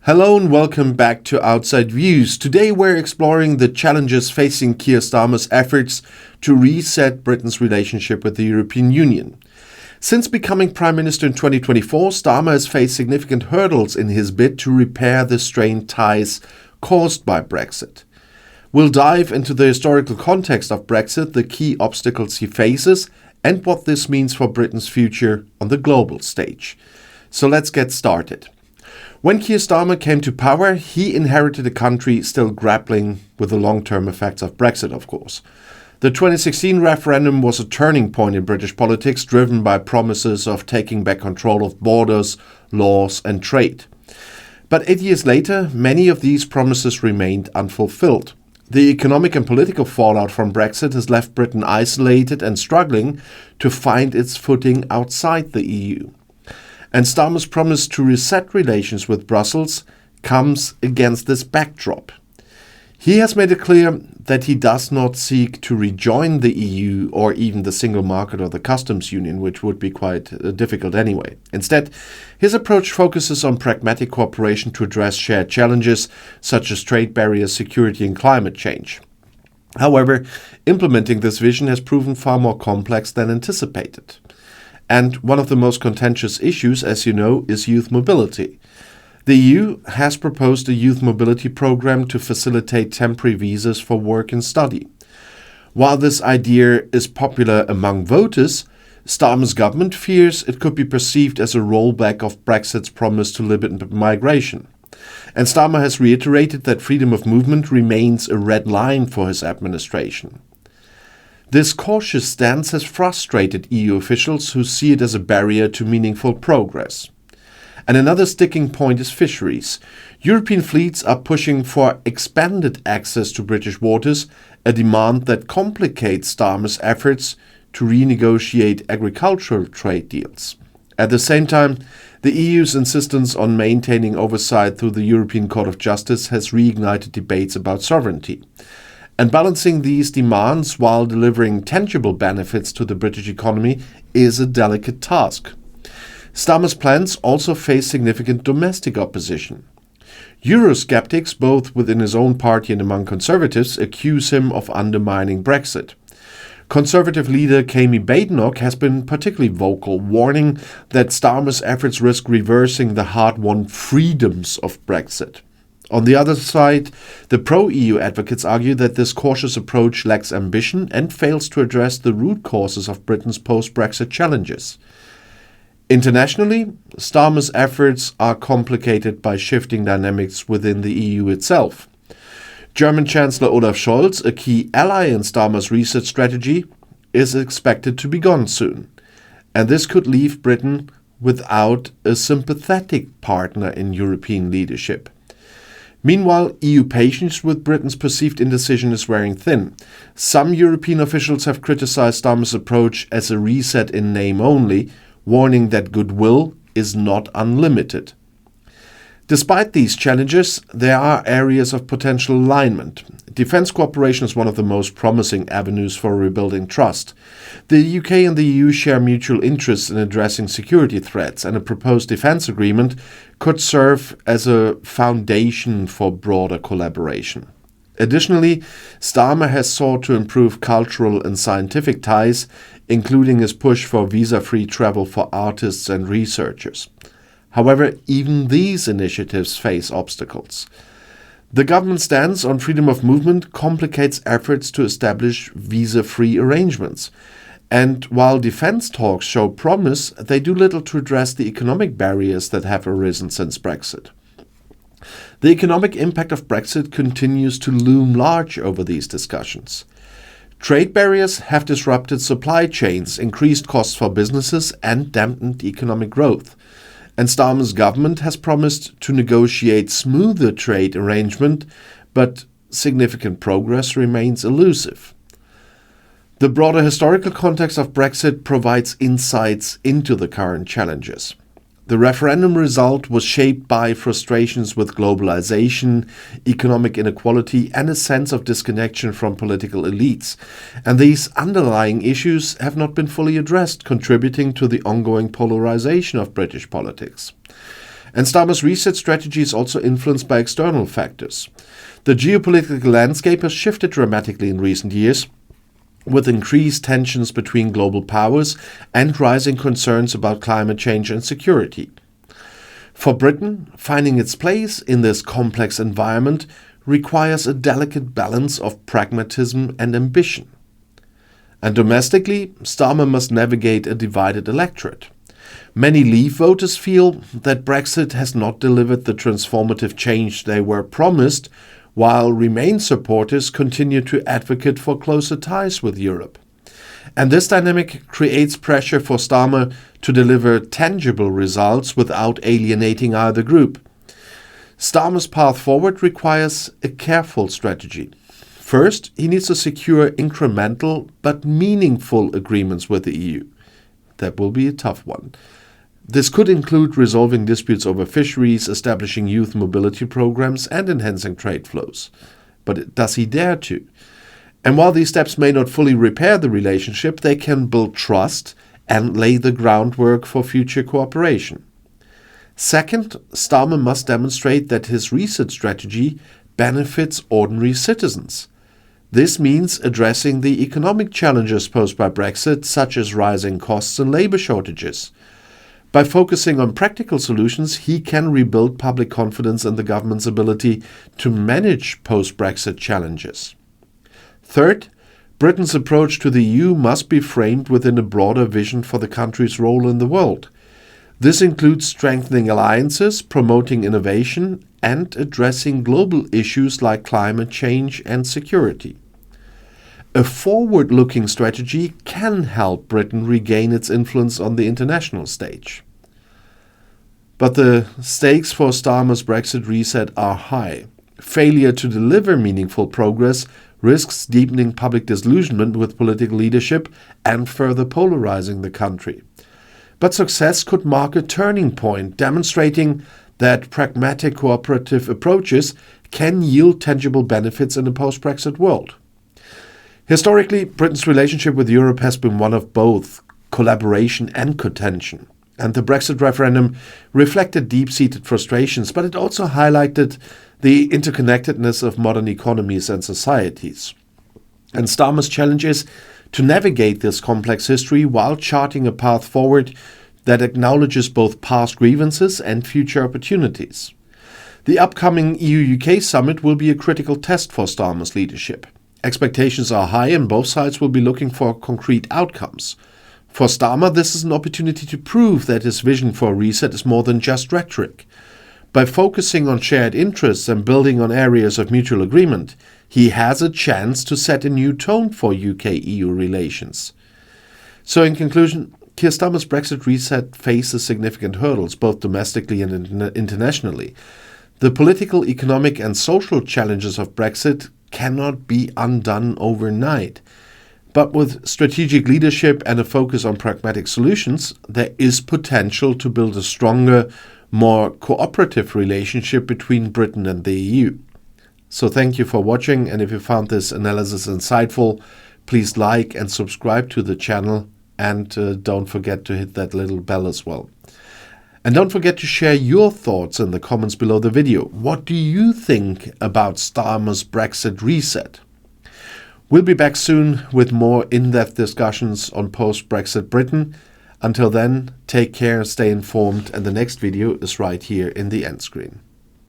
Hello and welcome back to Outside Views. Today we're exploring the challenges facing Keir Starmer's efforts to reset Britain's relationship with the European Union. Since becoming Prime Minister in 2024, Starmer has faced significant hurdles in his bid to repair the strained ties caused by Brexit. We'll dive into the historical context of Brexit, the key obstacles he faces, and what this means for Britain's future on the global stage. So let's get started. When Keir Starmer came to power, he inherited a country still grappling with the long-term effects of Brexit, of course. The 2016 referendum was a turning point in British politics, driven by promises of taking back control of borders, laws and trade. But 8 years later, many of these promises remained unfulfilled. The economic and political fallout from Brexit has left Britain isolated and struggling to find its footing outside the EU. And Starmer's promise to reset relations with Brussels comes against this backdrop. He has made it clear that he does not seek to rejoin the EU or even the single market or the customs union, which would be quite difficult anyway. Instead, his approach focuses on pragmatic cooperation to address shared challenges such as trade barriers, security and climate change. However, implementing this vision has proven far more complex than anticipated. And one of the most contentious issues, as you know, is youth mobility. The EU has proposed a youth mobility program to facilitate temporary visas for work and study. While this idea is popular among voters, Starmer's government fears it could be perceived as a rollback of Brexit's promise to limit migration. And Starmer has reiterated that freedom of movement remains a red line for his administration. This cautious stance has frustrated EU officials who see it as a barrier to meaningful progress. And another sticking point is fisheries. European fleets are pushing for expanded access to British waters, a demand that complicates Starmer's efforts to renegotiate agricultural trade deals. At the same time, the EU's insistence on maintaining oversight through the European Court of Justice has reignited debates about sovereignty. And balancing these demands while delivering tangible benefits to the British economy is a delicate task. Starmer's plans also face significant domestic opposition. Eurosceptics, both within his own party and among Conservatives, accuse him of undermining Brexit. Conservative leader Kemi Badenoch has been particularly vocal, warning that Starmer's efforts risk reversing the hard-won freedoms of Brexit. On the other side, the pro-EU advocates argue that this cautious approach lacks ambition and fails to address the root causes of Britain's post-Brexit challenges. Internationally, Starmer's efforts are complicated by shifting dynamics within the EU itself. German Chancellor Olaf Scholz, a key ally in Starmer's reset strategy, is expected to be gone soon. And this could leave Britain without a sympathetic partner in European leadership. Meanwhile, EU patience with Britain's perceived indecision is wearing thin. Some European officials have criticized Starmer's approach as a reset in name only, warning that goodwill is not unlimited. Despite these challenges, there are areas of potential alignment. Defence cooperation is one of the most promising avenues for rebuilding trust. The UK and the EU share mutual interests in addressing security threats, and a proposed defence agreement could serve as a foundation for broader collaboration. Additionally, Starmer has sought to improve cultural and scientific ties, including his push for visa-free travel for artists and researchers. However, even these initiatives face obstacles. The government's stance on freedom of movement complicates efforts to establish visa-free arrangements. And while defence talks show promise, they do little to address the economic barriers that have arisen since Brexit. The economic impact of Brexit continues to loom large over these discussions. Trade barriers have disrupted supply chains, increased costs for businesses, and dampened economic growth. And Starmer's government has promised to negotiate smoother trade arrangement, but significant progress remains elusive. The broader historical context of Brexit provides insights into the current challenges. The referendum result was shaped by frustrations with globalization, economic inequality, and a sense of disconnection from political elites. And these underlying issues have not been fully addressed, contributing to the ongoing polarization of British politics. And Starmer's reset strategy is also influenced by external factors. The geopolitical landscape has shifted dramatically in recent years, with increased tensions between global powers and rising concerns about climate change and security. For Britain, finding its place in this complex environment requires a delicate balance of pragmatism and ambition. And domestically, Starmer must navigate a divided electorate. Many Leave voters feel that Brexit has not delivered the transformative change they were promised, while Remain supporters continue to advocate for closer ties with Europe. And this dynamic creates pressure for Starmer to deliver tangible results without alienating either group. Starmer's path forward requires a careful strategy. First, he needs to secure incremental but meaningful agreements with the EU. That will be a tough one. This could include resolving disputes over fisheries, establishing youth mobility programs, and enhancing trade flows. But does he dare to? And while these steps may not fully repair the relationship, they can build trust and lay the groundwork for future cooperation. Second, Starmer must demonstrate that his reset strategy benefits ordinary citizens. This means addressing the economic challenges posed by Brexit, such as rising costs and labor shortages. By focusing on practical solutions, he can rebuild public confidence in the government's ability to manage post-Brexit challenges. Third, Britain's approach to the EU must be framed within a broader vision for the country's role in the world. This includes strengthening alliances, promoting innovation, and addressing global issues like climate change and security. A forward-looking strategy can help Britain regain its influence on the international stage. But the stakes for Starmer's Brexit reset are high. Failure to deliver meaningful progress risks deepening public disillusionment with political leadership and further polarizing the country. But success could mark a turning point, demonstrating that pragmatic cooperative approaches can yield tangible benefits in a post-Brexit world. Historically, Britain's relationship with Europe has been one of both collaboration and contention. And the Brexit referendum reflected deep-seated frustrations, but it also highlighted the interconnectedness of modern economies and societies. And Starmer's challenge is to navigate this complex history while charting a path forward that acknowledges both past grievances and future opportunities. The upcoming EU-UK summit will be a critical test for Starmer's leadership. Expectations are high and both sides will be looking for concrete outcomes. For Starmer, this is an opportunity to prove that his vision for a reset is more than just rhetoric. By focusing on shared interests and building on areas of mutual agreement, he has a chance to set a new tone for UK-EU relations. So in conclusion, Keir Starmer's Brexit reset faces significant hurdles, both domestically and internationally. The political, economic and social challenges of Brexit cannot be undone overnight. But with strategic leadership and a focus on pragmatic solutions, there is potential to build a stronger, more cooperative relationship between Britain and the EU. So thank you for watching, and if you found this analysis insightful, please like and subscribe to the channel, and don't forget to hit that little bell as well. And don't forget to share your thoughts in the comments below the video. What do you think about Starmer's Brexit reset? We'll be back soon with more in-depth discussions on post-Brexit Britain. Until then, take care, stay informed, and the next video is right here in the end screen.